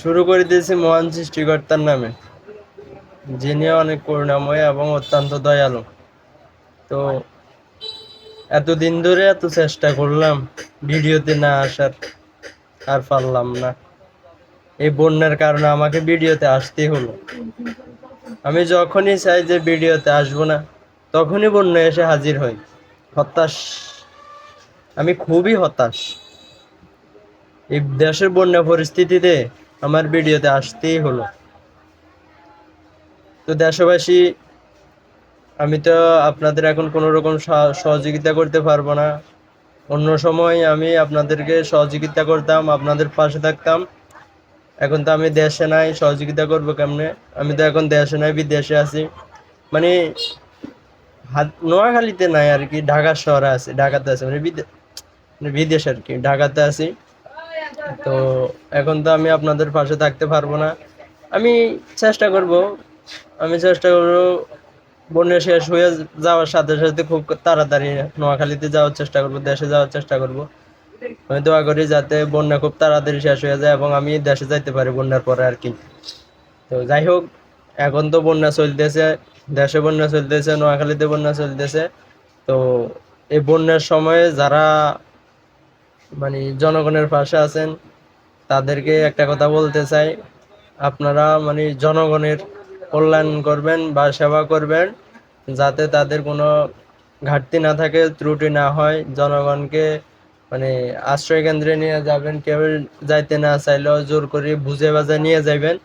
শুরু করে দিয়েছি মহান সৃষ্টিকর্তার নামে, যিনি অনেক করুণাময় এবং অত্যন্ত দয়ালু। তো এতদিন ধরে এত চেষ্টা করলাম ভিডিওতে না আসার, আর পারলাম না। এই বন্যার কারণে আমাকে ভিডিওতে আসতেই হলো। আমি যখনই চাই যে ভিডিওতে আসবো না, তখনই বন্যা এসে হাজির হয়। হতাশ, আমি খুবই হতাশ। এই দেশের বন্যা পরিস্থিতিতে আমার ভিডিওতে আসতেই হলো। তো দেশবাসী, আমি তো আপনাদের এখন কোনো রকম সহযোগিতা করতে পারবো না। অন্য সময় আমি আপনাদেরকে সহযোগিতা করতাম, আপনাদের পাশে থাকতাম। এখন তো আমি দেশে নাই, সহযোগিতা করবো কেমনে? আমি তো এখন দেশে নাই, বিদেশে আছি। মানে নোয়াখালীতে নাই আর কি, ঢাকা শহরে আছি, ঢাকাতে আছি, মানে বিদেশ আর কি, ঢাকাতে আছি। তো এখন তো আমি আপনাদের পাশে থাকতে পারবো না। আমি চেষ্টা করব, আমি চেষ্টা করব। বন্যা শেষ হয়ে যাওয়ার সাথে সাথে খুব তাড়াতাড়ি নোয়াখালীতে যাওয়ার চেষ্টা করব, দেশে যাওয়ার চেষ্টা করব। আমি দোয়া করি যাতে বন্যা খুব তাড়াতাড়ি শেষ হয়ে যায় এবং আমি দেশে যাইতে পারি বন্যার পরে আর কি। তো যাই হোক, এখন তো বন্যা চলতেছে, দেশে বন্যা চলতেছে, নোয়াখালীতে বন্যা চলতেছে। তো এই বন্যার সময়ে যারা মানে জনগণের পাশে আছেন, তাদেরকে একটা কথা বলতে চাই, আপনারা মানে জনগণের কল্যাণ করবেন বা সেবা করবেন, যাতে তাদের কোনো ঘাটতি না থাকে, ত্রুটি না হয়। জনগণকে মানে আশ্রয় কেন্দ্রে নিয়ে যাবেন, কেউ যাইতে না চাইলেও জোর করে বুঝে বাজে নিয়ে যাবেন।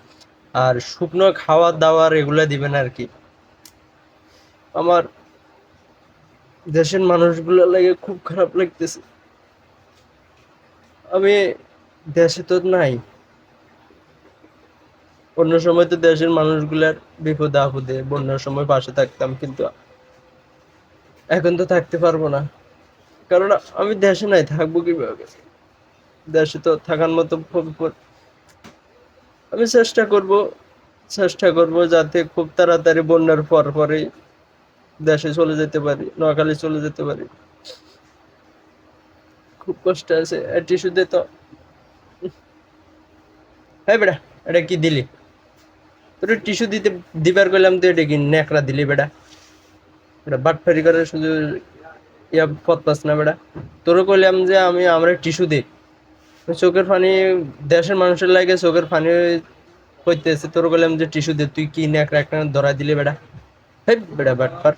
আর শুকনো খাওয়ার দাওয়ার এগুলো দিবেন আর কি। আমার দেশের মানুষগুলো লাগে খুব খারাপ লাগতেছে। আমি দেশে তো নাই, অন্য সময় তো দেশের মানুষগুলার বিপদে আপদে বন্যার সময় পাশে থাকতাম, কিন্তু এখন তো থাকতে পারবো না, কারণ আমি দেশে নাই, থাকবো কিভাবে? দেশে তো থাকার মতো আমি চেষ্টা করব যাতে খুব তাড়াতাড়ি বন্যার পরে দেশে চলে যেতে পারি, নোয়াখালী চলে যেতে পারি। খুব কষ্ট আছে। টিস্যু দে তো। হ্যাঁ বেটা, এটা কি দিলি? তোর টিস্যু দিবার কইলাম, তুই এটা কি ন্যাকড়া দিলি বেটা? এটা বাটফারি করে শুধু ইয়া পথ পাস না বেটা। তোরও কইলাম যে আমরা টিস্যু দিই, চোখের পানি, দেশের মানুষের লাগে চোখের পানি হইতেছে, তোর কইলাম যে টিস্যু দে, তুই কি ন্যাকড়া একটা ধরা দিলি বেটা? হেই বেটা বাটপার।